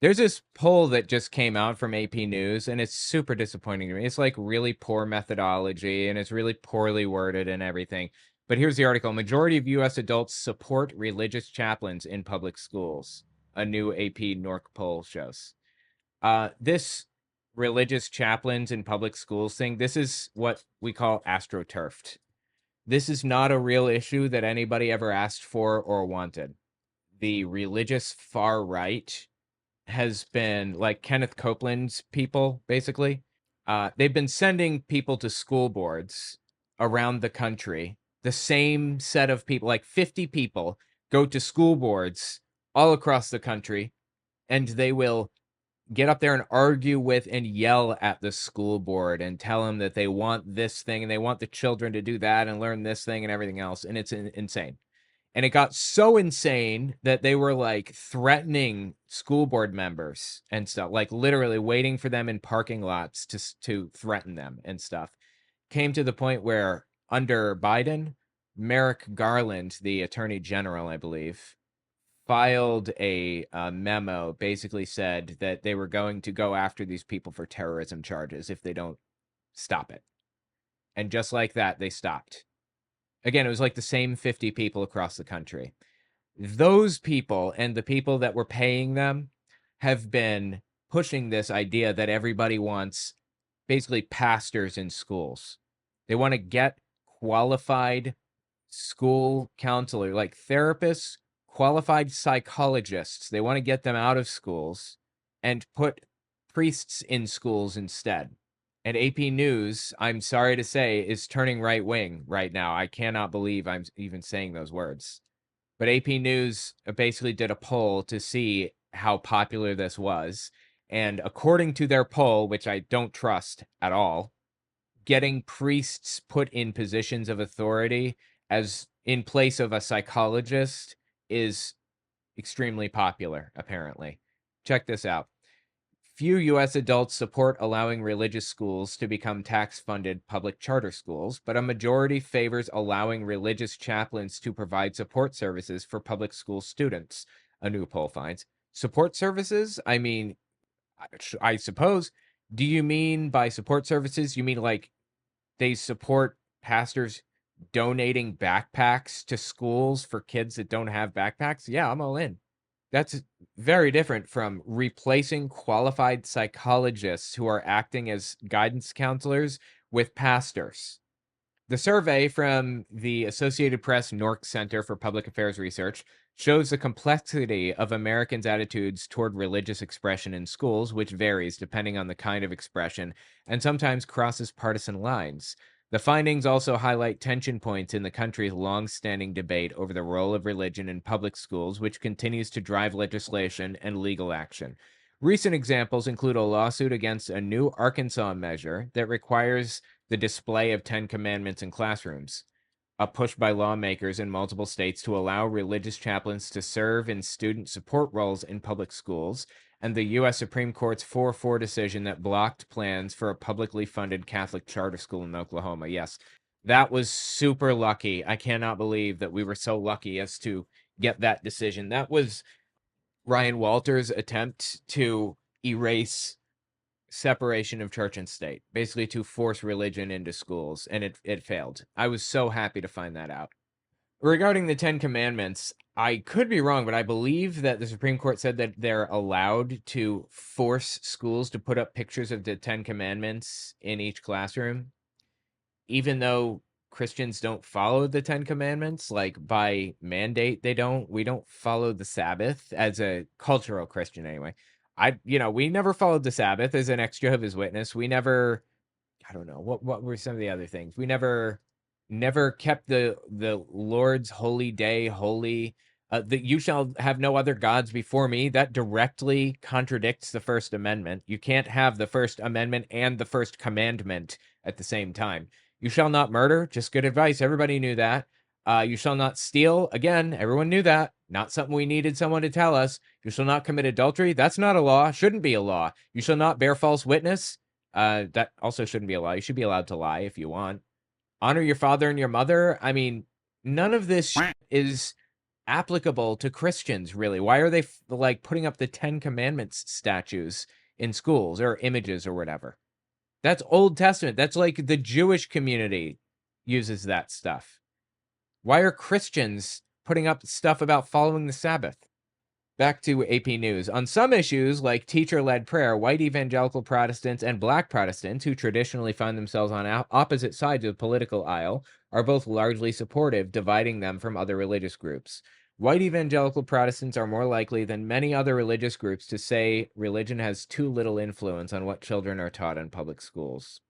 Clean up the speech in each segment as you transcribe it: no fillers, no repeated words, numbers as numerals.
There's this poll that just came out from AP News, and it's super disappointing to me. It's like really poor methodology, and it's really poorly worded and everything. But here's the article. Majority of U.S. adults support religious chaplains in public schools. A new AP NORC poll shows. This religious chaplains in public schools thing, this is what we call astroturfed. This is not a real issue that anybody ever asked for or wanted. The religious far right has been like Kenneth Copeland's people, basically. They've been sending people to school boards around the country. The same set of people, like 50 people, go to school boards all across the country, and they will get up there and argue with and yell at the school board and tell them that they want this thing and they want the children to do that and learn this thing and everything else. And it's insane. And it got so insane that they were like threatening school board members and stuff, like literally waiting for them in parking lots to threaten them and stuff. Came to the point where under Biden, Merrick Garland, the attorney general, I believe, filed a memo, basically said that they were going to go after these people for terrorism charges if they don't stop it. And just like that, they stopped. Again, it was like the same 50 people across the country. Those people and the people that were paying them have been pushing this idea that everybody wants basically pastors in schools. They want to get qualified school counselor, like therapists, qualified psychologists. They want to get them out of schools and put priests in schools instead. And AP News, I'm sorry to say, is turning right wing right now. I cannot believe I'm even saying those words. But AP News basically did a poll to see how popular this was. And according to their poll, which I don't trust at all, getting priests put in positions of authority as in place of a psychologist is extremely popular, apparently. Check this out. Few U.S. adults support allowing religious schools to become tax-funded public charter schools, but a majority favors allowing religious chaplains to provide support services for public school students, a new poll finds. Support services? I mean, I suppose. Do you mean by support services, you mean like they support pastors donating backpacks to schools for kids that don't have backpacks? Yeah, I'm all in. That's very different from replacing qualified psychologists who are acting as guidance counselors with pastors. The survey from the Associated Press NORC Center for Public Affairs Research shows the complexity of Americans' attitudes toward religious expression in schools, which varies depending on the kind of expression and sometimes crosses partisan lines. The findings also highlight tension points in the country's long-standing debate over the role of religion in public schools, which continues to drive legislation and legal action. Recent examples include a lawsuit against a new Arkansas measure that requires the display of 10 Commandments in classrooms, a push by lawmakers in multiple states to allow religious chaplains to serve in student support roles in public schools, and the U.S. Supreme Court's 4-4 decision that blocked plans for a publicly funded Catholic charter school in Oklahoma. Yes, that was super lucky. I cannot believe that we were so lucky as to get that decision. That was Ryan Walters' attempt to erase separation of church and state, basically to force religion into schools, and it failed. I was so happy to find that out. Regarding the 10 Commandments, I could be wrong, but I believe that the Supreme Court said that they're allowed to force schools to put up pictures of the 10 Commandments in each classroom, even though Christians don't follow the 10 Commandments, like by mandate, they don't. We don't follow the Sabbath as a cultural Christian anyway. We never followed the Sabbath as an ex Jehovah's Witness. We never, I don't know, what were some of the other things? We never kept the Lord's holy day holy. That you shall have no other gods before me. That directly contradicts the First Amendment. You can't have the First Amendment and the First Commandment at the same time. You shall not murder. Just good advice. Everybody knew that. You shall not steal. Again, everyone knew that. Not something we needed someone to tell us. You shall not commit adultery. That's not a law. Shouldn't be a law. You shall not bear false witness. That also shouldn't be a law. You should be allowed to lie if you want. Honor your father and your mother. I mean, none of this is applicable to Christians, really? Why are they like putting up the 10 Commandments statues in schools or images or whatever? That's Old Testament. That's like the Jewish community uses that stuff. Why are Christians putting up stuff about following the Sabbath? Back to AP News. On some issues, like teacher-led prayer, white evangelical Protestants and black Protestants, who traditionally find themselves on opposite sides of the political aisle, are both largely supportive, dividing them from other religious groups. White evangelical Protestants are more likely than many other religious groups to say religion has too little influence on what children are taught in public schools.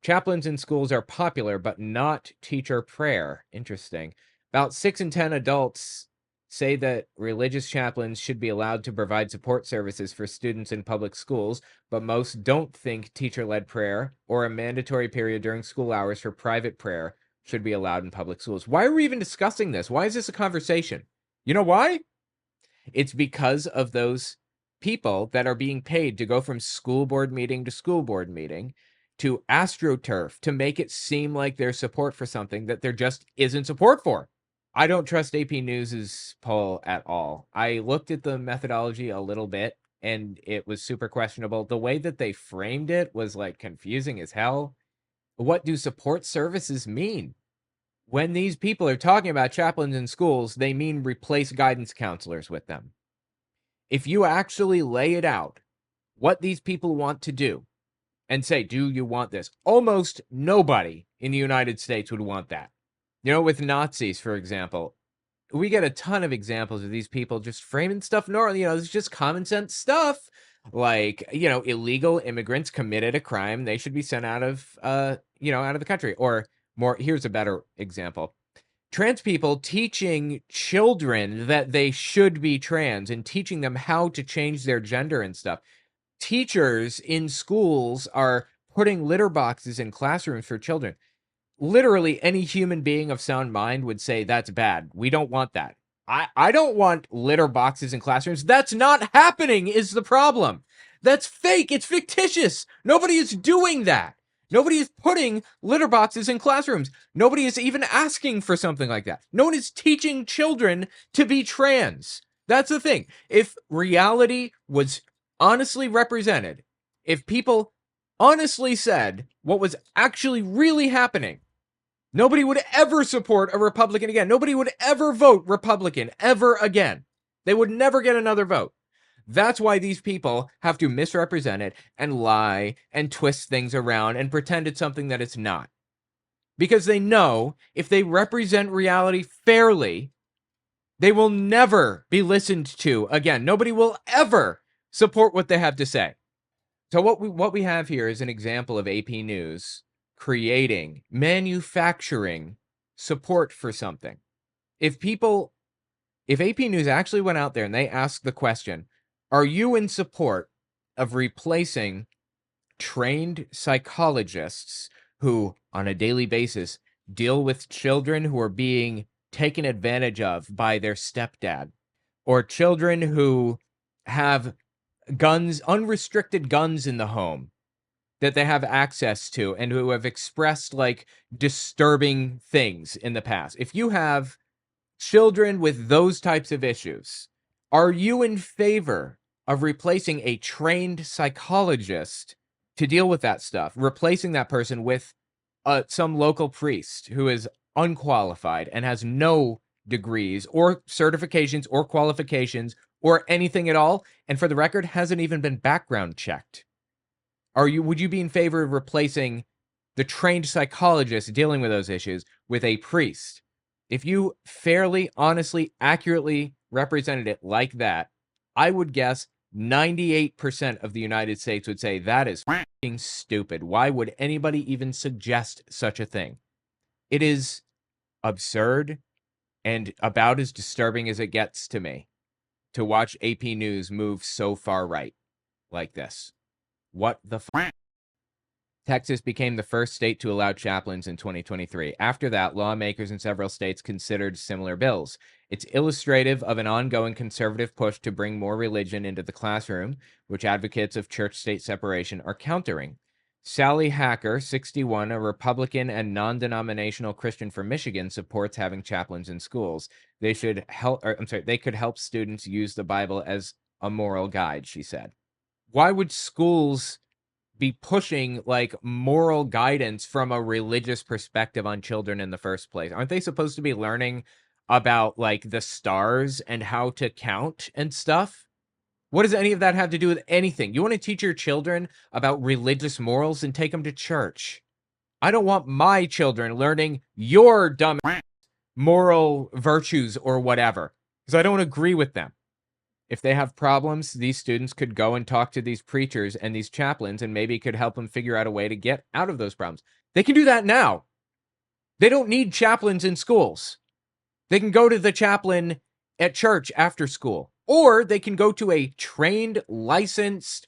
Chaplains in schools are popular, but not teacher prayer. Interesting. About 6 in 10 adults say that religious chaplains should be allowed to provide support services for students in public schools, but most don't think teacher-led prayer or a mandatory period during school hours for private prayer should be allowed in public schools. Why are we even discussing this? Why is this a conversation? You know why? It's because of those people that are being paid to go from school board meeting to school board meeting to AstroTurf to make it seem like there's support for something that there just isn't support for. I don't trust AP News's poll at all. I looked at the methodology a little bit and it was super questionable. The way that they framed it was like confusing as hell. What do support services mean? When these people are talking about chaplains in schools, they mean replace guidance counselors with them. If you actually lay it out, what these people want to do, and say, do you want this? Almost nobody in the United States would want that. You know, with Nazis, for example, we get a ton of examples of these people just framing stuff normally. You know, it's just common sense stuff. Like, you know, illegal immigrants committed a crime. They should be sent out of, out of the country. Or more, here's a better example. Trans people teaching children that they should be trans and teaching them how to change their gender and stuff. Teachers in schools are putting litter boxes in classrooms for children. Literally any human being of sound mind would say that's bad. We don't want that. I don't want litter boxes in classrooms. That's not happening is the problem. That's fake. It's fictitious. Nobody is doing that. Nobody is putting litter boxes in classrooms. Nobody is even asking for something like that. No one is teaching children to be trans. That's the thing. If reality was honestly represented, if people honestly said what was actually really happening, nobody would ever support a Republican again. Nobody would ever vote Republican ever again. They would never get another vote. That's why these people have to misrepresent it and lie and twist things around and pretend it's something that it's not. Because they know if they represent reality fairly, they will never be listened to again. Nobody will ever support what they have to say. So what we have here is an example of AP News manufacturing support for something. If AP News actually went out there and they asked the question, are you in support of replacing trained psychologists who, on a daily basis, deal with children who are being taken advantage of by their stepdad, or children who have guns, unrestricted guns in the home that they have access to and who have expressed like disturbing things in the past? If you have children with those types of issues, are you in favor of replacing a trained psychologist to deal with that stuff, replacing that person with some local priest who is unqualified and has no degrees or certifications or qualifications or anything at all, and for the record, hasn't even been background checked? Would you be in favor of replacing the trained psychologist dealing with those issues with a priest? If you fairly, honestly, accurately represented it like that, I would guess 98% of the United States would say that is fucking stupid. Why would anybody even suggest such a thing? It is absurd and about as disturbing as it gets to me to watch AP News move so far right like this. What the fuck? Texas became the first state to allow chaplains in 2023. After that, lawmakers in several states considered similar bills. It's illustrative of an ongoing conservative push to bring more religion into the classroom, which advocates of church-state separation are countering. Sally Hacker, 61, a Republican and non-denominational Christian from Michigan, supports having chaplains in schools. They should help, or, I'm sorry, they could help students use the Bible as a moral guide, she said. Why would schools be pushing like moral guidance from a religious perspective on children in the first place? Aren't they supposed to be learning about like the stars and how to count and stuff? What does any of that have to do with anything? You want to teach your children about religious morals and take them to church. I don't want my children learning your dumb moral virtues or whatever, because I don't agree with them. If they have problems, these students could go and talk to these preachers and these chaplains and maybe could help them figure out a way to get out of those problems. They can do that now. They don't need chaplains in schools. They can go to the chaplain at church after school, or they can go to a trained, licensed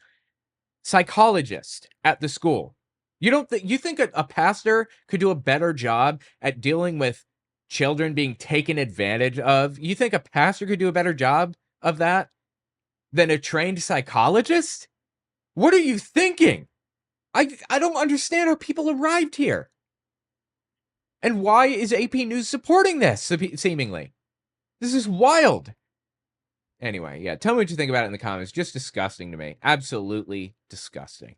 psychologist at the school. You think a pastor could do a better job at dealing with children being taken advantage of? You think a pastor could do a better job of that than a trained psychologist? What are you thinking? I don't understand how people arrived here. And why is AP News supporting this, seemingly? This is wild. Anyway, yeah, tell me what you think about it in the comments. Just disgusting to me. Absolutely disgusting.